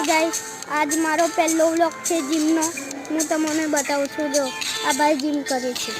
Guys आज मारो पहलो व्लॉग छे जिम नो हूँ तमने बताऊँ छू। जो आ भाई जिम करे छे।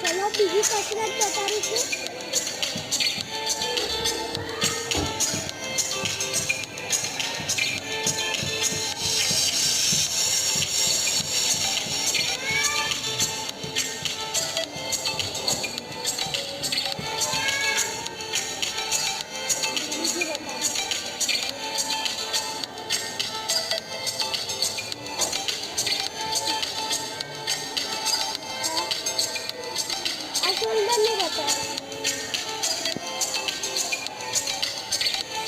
चलो बीजी कसरत बताड़ी छे। शोल्डर नहीं बता,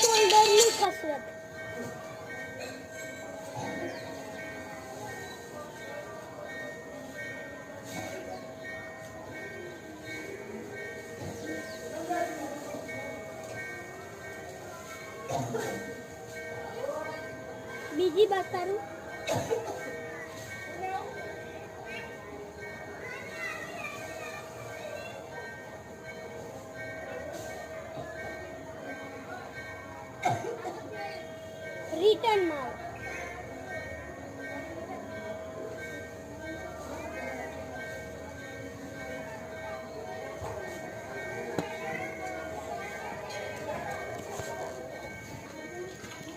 शोल्डर में कसरत। बीजी बात करूं रिटर्न मार।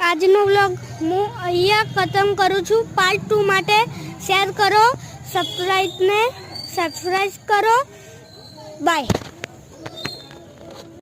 આજનો વ્લોગ હું અહીંયા ખતમ કરું છું। પાર્ટ 2 માટે શેર કરો, સબસ્ક્રાઇબ કરો। બાય।